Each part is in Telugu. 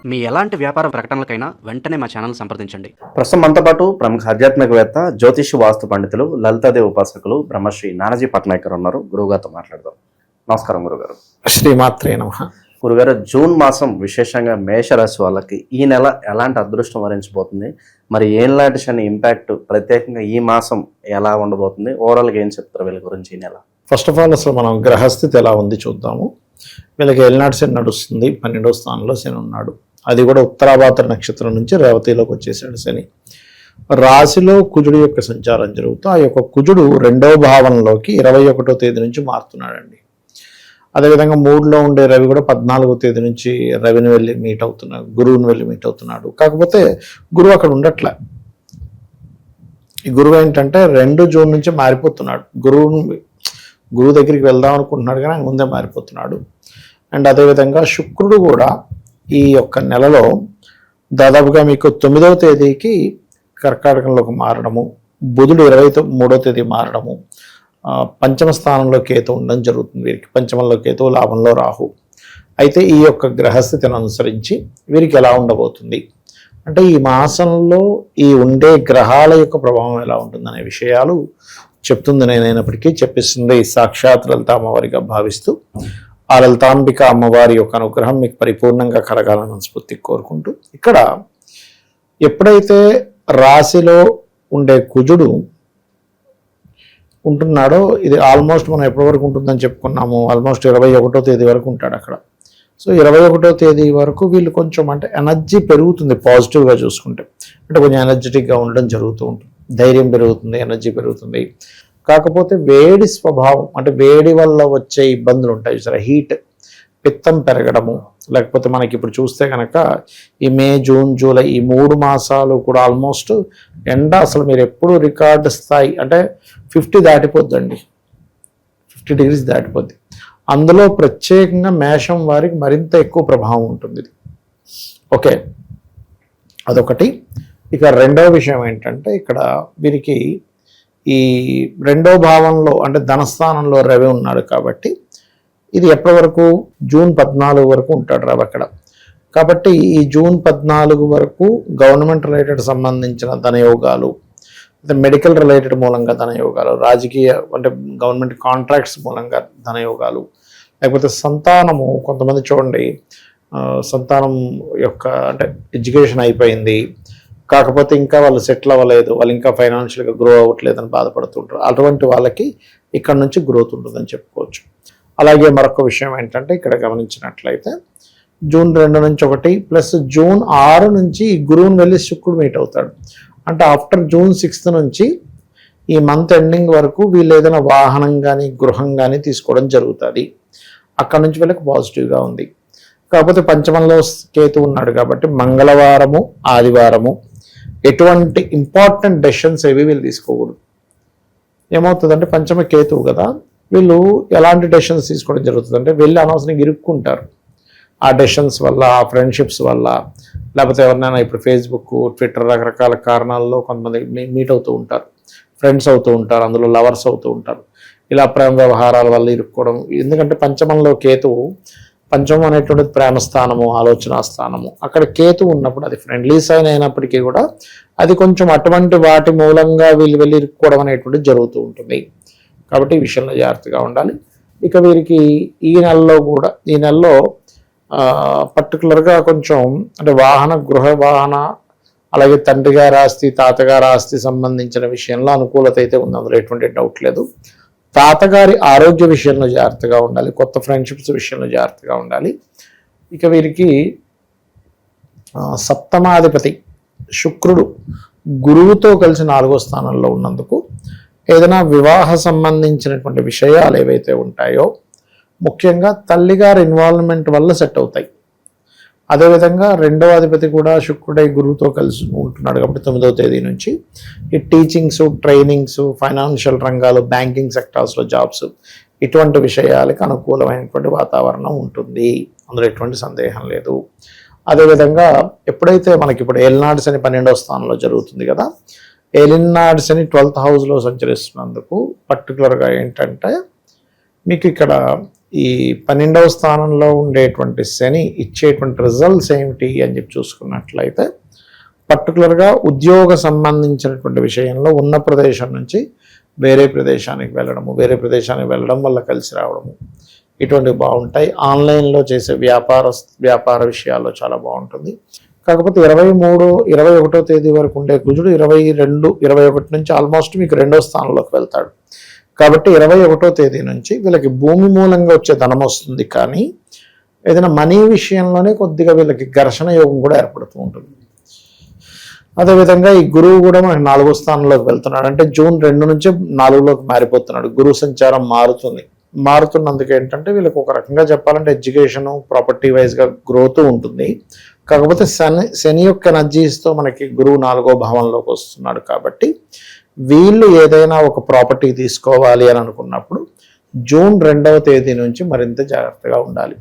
మీ ఎలాంటి వ్యాపార ప్రకటనలకైనా వెంటనే మా ఛానల్ సంప్రదించండి. ప్రస్తుతం మనతో పాటు ప్రముఖ ఆధ్యాత్మికవేత్త, జ్యోతిష వాస్తు పండితులు, లలితాదేవి ఉపాసకులు బ్రహ్మశ్రీ నానాజీ పట్నాయక్ గారు ఉన్నారు. గురువుగారితో మాట్లాడదాం. నమస్కారం గురుగారు. శ్రీమాత్రే నమః. గురుగారు, జూన్ మాసం విశేషంగా మేషరాశి వాళ్ళకి ఈ నెల ఎలాంటి అదృష్టం వరించబోతుంది? మరి ఏలాంటి శని ఇంపాక్ట్ ప్రత్యేకంగా ఈ మాసం ఎలా ఉండబోతుంది? ఓవరాల్గా ఏం చెప్తారు వీళ్ళ గురించి ఈ నెల? ఫస్ట్ ఆఫ్ ఆల్ అసలు మనం గ్రహస్థితి ఎలా ఉంది చూద్దాము. వీళ్ళకి ఏలినాటి శని నడుస్తుంది. 12వ స్థానంలో శని ఉన్నాడు. అది కూడా ఉత్తరాభాద్ర నక్షత్రం నుంచి రేవతిలోకి వచ్చేసాడు శని. రాశిలో కుజుడు యొక్క సంచారం జరుగుతూ ఆ యొక్క కుజుడు 2వ భావంలోకి 21వ తేదీ నుంచి మారుతున్నాడండి. అదేవిధంగా 3లో ఉండే రవి కూడా 14వ తేదీ నుంచి రవిని వెళ్ళి మీట్ అవుతున్నాడు, గురువుని వెళ్ళి మీట్ అవుతున్నాడు. కాకపోతే గురువు అక్కడ ఉండట్లే. ఈ గురువు ఏంటంటే 2 జూన్ నుంచి మారిపోతున్నాడు. గురువు దగ్గరికి వెళ్దాం అనుకుంటున్నాడు కానీ ముందే మారిపోతున్నాడు. అండ్ అదేవిధంగా శుక్రుడు కూడా ఈ యొక్క నెలలో దాదాపుగా మీకు 9వ తేదీకి కర్కాటకంలోకి మారడము, బుధుడు 23వ తేదీ మారడము, పంచమ స్థానంలో కేతు ఉండడం జరుగుతుంది. వీరికి పంచమంలో కేతు, లాభంలో రాహు. అయితే ఈ యొక్క గ్రహస్థితిని అనుసరించి వీరికి ఎలా ఉండబోతుంది అంటే ఈ మాసంలో ఈ ఉండే గ్రహాల యొక్క ప్రభావం ఎలా ఉంటుందనే విషయాలు చెప్తుంది. నేనైనప్పటికీ చెప్పిస్తుంది సాక్షాత్ లలిత అమ్మవారిగా భావిస్తూ ఆ లలితాంబిక అమ్మవారి యొక్క అనుగ్రహం మీకు పరిపూర్ణంగా కలగాలని మనస్ఫూర్తి కోరుకుంటూ, ఇక్కడ ఎప్పుడైతే రాశిలో ఉండే కుజుడు ఉంటున్నాడో ఇది ఆల్మోస్ట్ మనం ఎప్పటి వరకు ఉంటుందని చెప్పుకున్నాము, ఆల్మోస్ట్ 21వ తేదీ వరకు ఉంటాడు అక్కడ. సో 21వ తేదీ వరకు వీళ్ళు కొంచెం అంటే ఎనర్జీ పెరుగుతుంది. పాజిటివ్గా చూసుకుంటే అంటే కొంచెం ఎనర్జెటిక్గా ఉండడం జరుగుతూ ఉంటుంది. ధైర్యం పెరుగుతుంది, ఎనర్జీ పెరుగుతుంది. కాకపోతే వేడి స్వభావం అంటే వేడి వల్ల వచ్చే ఇబ్బందులు ఉంటాయి సరే, హీట్, పిత్తం పెరగడము, లేకపోతే మనకి ఇప్పుడు చూస్తే కనుక ఈ మే, జూన్, జూలై ఈ 3 మాసాలు కూడా ఆల్మోస్ట్ ఎండ అసలు మీరు ఎప్పుడు రికార్డు స్థాయి అంటే 50 దాటిపోద్దండి, 50 degrees దాటిపోద్ది. అందులో ప్రత్యేకంగా మేషం వారికి మరింత ఎక్కువ ప్రభావం ఉంటుంది. ఓకే, అదొకటి. ఇక రెండవ విషయం ఏంటంటే ఇక్కడ వీరికి ఈ 2వ భావంలో అంటే ధనస్థానంలో రవి ఉన్నాడు కాబట్టి ఇది ఎప్పటి వరకు జూన్ 14 వరకు ఉంటాడు రవి అక్కడ. కాబట్టి ఈ జూన్ 14 వరకు గవర్నమెంట్ రిలేటెడ్ సంబంధించిన ధనయోగాలు, మెడికల్ రిలేటెడ్ మూలంగా ధనయోగాలు, రాజకీయ అంటే గవర్నమెంట్ కాంట్రాక్ట్స్ మూలంగా ధనయోగాలు, లేకపోతే సంతానము, కొంతమంది చూడండి సంతానం యొక్క అంటే ఎడ్యుకేషన్ అయిపోయింది కాకపోతే ఇంకా వాళ్ళు సెటిల్ అవ్వలేదు, వాళ్ళు ఇంకా ఫైనాన్షియల్గా గ్రో అవ్వట్లేదని బాధపడుతుంటారు. అటువంటి వాళ్ళకి ఇక్కడ నుంచి గ్రోత్ ఉంటుందని చెప్పుకోవచ్చు. అలాగే మరొక విషయం ఏంటంటే ఇక్కడ గమనించినట్లయితే జూన్ 2 నుంచి 1 ప్లస్ జూన్ 6 నుంచి గురువుని వెళ్ళి శుక్రుడు మీట్ అవుతాడు. అంటే ఆఫ్టర్ జూన్ 6 నుంచి ఈ మంత్ ఎండింగ్ వరకు వీళ్ళు ఏదైనా వాహనం కానీ గృహం కానీ తీసుకోవడం జరుగుతుంది. అక్కడ నుంచి వీళ్ళకి పాజిటివ్గా ఉంది. కాకపోతే పంచమంలో కేతు ఉన్నాడు కాబట్టి మంగళవారము, ఆదివారము ఎటువంటి ఇంపార్టెంట్ డెసిషన్స్ ఏవి వీళ్ళు తీసుకోకూడదు. ఏమవుతుందంటే పంచమ కేతువు కదా, వీళ్ళు ఎలాంటి డెసిషన్స్ తీసుకోవడం జరుగుతుంది అంటే వెళ్ళి అనవసరంగా ఇరుక్కుంటారు. ఆ డెసిషన్స్ వల్ల, ఆ ఫ్రెండ్షిప్స్ వల్ల, లేకపోతే ఎవరినైనా ఇప్పుడు ఫేస్బుక్, ట్విట్టర్ రకరకాల కారణాల్లో కొంతమంది మీట్ అవుతూ ఉంటారు, ఫ్రెండ్స్ అవుతూ ఉంటారు, అందులో లవర్స్ అవుతూ ఉంటారు. ఇలా ప్రేమ వ్యవహారాల వల్ల ఇరుక్కోవడం. ఎందుకంటే పంచమంలో కేతువు, పంచమం అనేటువంటిది ప్రేమ స్థానము, ఆలోచన స్థానము. అక్కడ కేతు ఉన్నప్పుడు అది ఫ్రెండ్లీ సైన్ అయినప్పటికీ కూడా అది కొంచెం అటువంటి వాటి మూలంగా వీళ్ళు వెళ్ళి ఇరుక్కోవడం అనేటువంటిది జరుగుతూ ఉంటుంది. కాబట్టి ఈ విషయంలో జాగ్రత్తగా ఉండాలి. ఇక వీరికి ఈ నెలలో పర్టికులర్గా కొంచెం అంటే వాహన, గృహ వాహన, అలాగే తండ్రి గారి ఆస్తి, తాతగారి ఆస్తి సంబంధించిన విషయంలో అనుకూలత అయితే ఉంది, అందులో ఎటువంటి డౌట్ లేదు. తాతగారి ఆరోగ్య విషయంలో జాగ్రత్తగా ఉండాలి, కొత్త ఫ్రెండ్షిప్స్ విషయంలో జాగ్రత్తగా ఉండాలి. ఇక వీరికి సప్తమాధిపతి శుక్రుడు గురువుతో కలిసి 4వ స్థానంలో ఉన్నందుకు ఏదైనా వివాహ సంబంధించినటువంటి విషయాలు ఏవైతే ఉంటాయో ముఖ్యంగా తల్లిగారి ఇన్వాల్వ్మెంట్ వల్ల సెట్ అవుతాయి. అదేవిధంగా 2వ అధిపతి కూడా శుక్రుడై గురువుతో కలిసి ఉంటున్నాడు కాబట్టి 9వ తేదీ నుంచి ఈ టీచింగ్స్, ట్రైనింగ్స్, ఫైనాన్షియల్ రంగాలు, బ్యాంకింగ్ సెక్టార్స్లో జాబ్స్, ఇటువంటి విషయాలకు అనుకూలమైనటువంటి వాతావరణం ఉంటుంది, అందులో ఎటువంటి సందేహం లేదు. అదేవిధంగా ఎప్పుడైతే మనకి ఇప్పుడు ఏలినాటి శని 12వ స్థానంలో జరుగుతుంది కదా, ఏలినాటి శని 12th హౌస్లో సంచరిస్తున్నందుకు పర్టికులర్గా ఏంటంటే మీకు ఇక్కడ ఈ 12వ స్థానంలో ఉండేటువంటి శని ఇచ్చేటువంటి రిజల్ట్స్ ఏమిటి అని చెప్పి చూసుకున్నట్లయితే పర్టికులర్గా ఉద్యోగ సంబంధించినటువంటి విషయంలో ఉన్న ప్రదేశం నుంచి వేరే ప్రదేశానికి వెళ్ళడం వల్ల కలిసి రావడము ఇటువంటివి బాగుంటాయి. ఆన్లైన్లో చేసే వ్యాపార విషయాల్లో చాలా బాగుంటుంది. కాకపోతే 21వ తేదీ వరకు ఉండే కుజుడు 21 నుంచి ఆల్మోస్ట్ మీకు 2వ స్థానంలోకి వెళ్తాడు. కాబట్టి 21వ తేదీ నుంచి వీళ్ళకి భూమి మూలంగా వచ్చే ధనం వస్తుంది, కానీ ఏదైనా మనీ విషయంలోనే కొద్దిగా వీళ్ళకి ఘర్షణ యోగం కూడా ఏర్పడుతూ ఉంటుంది. అదేవిధంగా ఈ గురువు కూడా మనకి 4వ స్థానంలోకి వెళ్తున్నాడు. అంటే జూన్ 2 నుంచి 4లోకి మారిపోతున్నాడు. గురువు సంచారం మారుతున్నందుకు ఏంటంటే వీళ్ళకి ఒక రకంగా చెప్పాలంటే ఎడ్యుకేషన్ ప్రాపర్టీ వైజ్గా గ్రోత్ ఉంటుంది. కాకపోతే శని యొక్క ఎనర్జీస్తో మనకి గురువు 4వ భావంలోకి వస్తున్నాడు. కాబట్టి వీళ్ళు ఏదైనా ఒక ప్రాపర్టీ తీసుకోవాలి అని అనుకున్నప్పుడు జూన్ 2వ తేదీ నుంచి మరింత జాగ్రత్తగా ఉండాలి.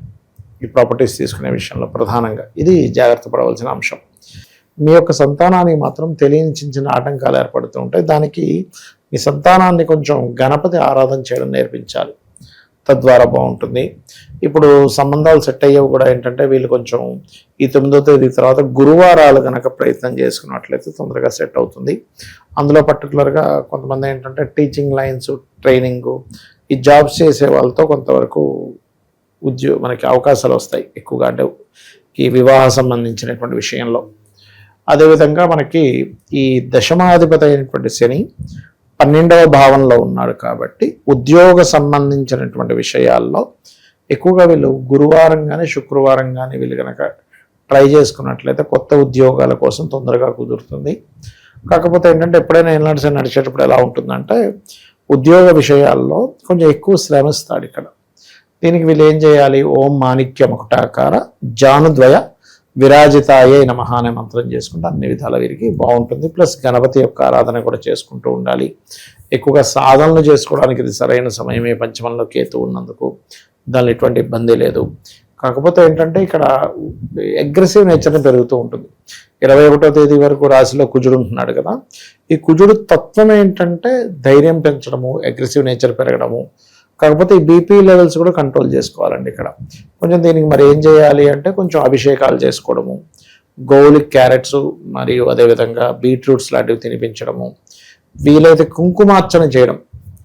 ఈ ప్రాపర్టీస్ తీసుకునే విషయంలో ప్రధానంగా ఇది జాగ్రత్త పడవలసిన అంశం. మీ యొక్క సంతానానికి మాత్రం తెలియని చిన్న ఆటంకాలు ఏర్పడుతూ ఉంటాయి. దానికి మీ సంతానాన్ని కొంచెం గణపతి ఆరాధన చేయడం నేర్పించాలి, తద్వారా బాగుంటుంది. ఇప్పుడు సంబంధాలు సెట్ అయ్యేవి కూడా ఏంటంటే వీళ్ళు కొంచెం ఈ 9వ తేదీ తర్వాత గురువారాలు కనుక ప్రయత్నం చేసుకున్నట్లయితే తొందరగా సెట్ అవుతుంది. అందులో పర్టికులర్గా కొంతమంది ఏంటంటే టీచింగ్ లైన్స్, ట్రైనింగ్, ఈ జాబ్స్ చేసే వాళ్ళతో కొంతవరకు మనకి అవకాశాలు వస్తాయి ఎక్కువగా, అంటే ఈ వివాహ సంబంధించినటువంటి విషయంలో. అదేవిధంగా మనకి ఈ దశమాధిపతి అయినటువంటి శని 12వ భావంలో ఉన్నాడు. కాబట్టి ఉద్యోగ సంబంధించినటువంటి విషయాల్లో ఎక్కువగా వీళ్ళు గురువారం కానీ శుక్రవారం కానీ వీళ్ళు కనుక ట్రై చేసుకున్నట్లయితే కొత్త ఉద్యోగాల కోసం తొందరగా కుదురుతుంది. కాకపోతే ఏంటంటే ఎప్పుడైనా ఏనాడు నడిచేటప్పుడు ఎలా ఉంటుందంటే ఉద్యోగ విషయాల్లో కొంచెం ఎక్కువ శ్రమిస్తాడు ఇక్కడ. దీనికి వీళ్ళు ఏం చేయాలి? ఓం మాణిక్య ముకుటాకార జానుద్వయ విరాజితాయే నమః అనే మంత్రం చేసుకుంటే అన్ని విధాల వీరికి బాగుంటుంది. ప్లస్ గణపతి యొక్క ఆరాధన కూడా చేసుకుంటూ ఉండాలి. ఎక్కువగా సాధనలు చేసుకోవడానికి ఇది సరైన సమయమే, పంచమంలో కేతు ఉన్నందుకు దానిలో ఎటువంటి ఇబ్బంది లేదు. కాకపోతే ఏంటంటే ఇక్కడ అగ్రెసివ్ నేచర్ని పెరుగుతూ ఉంటుంది. 21వ తేదీ వరకు రాశిలో కుజుడు ఉంటున్నాడు కదా, ఈ కుజుడు తత్వం ఏంటంటే ధైర్యం పెంచడము, అగ్రెసివ్ నేచర్ పెరగడము. కాకపోతే ఈ బీపీ లెవెల్స్ కూడా కంట్రోల్ చేసుకోవాలండి ఇక్కడ. కొంచెం దీనికి మరి ఏం చేయాలి అంటే కొంచెం అభిషేకాలు చేసుకోవడము, గోవులకి క్యారెట్స్ మరియు అదేవిధంగా బీట్రూట్స్ లాంటివి తినిపించడము, వీలైతే కుంకుమార్చన చేయడం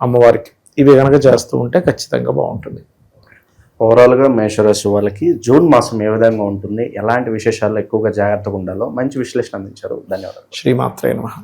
అమ్మవారికి, ఇవి కనుక చేస్తూ ఉంటే ఖచ్చితంగా బాగుంటుంది. ఓవరాల్గా మేషరాశి వాళ్ళకి జూన్ మాసం ఏ విధంగా ఉంటుంది, ఎలాంటి విశేషాల్లో ఎక్కువగా జాగ్రత్తగా ఉండాలో మంచి విశ్లేషణ అందించారు. ధన్యవాదాలు. శ్రీమాత్రే నమః.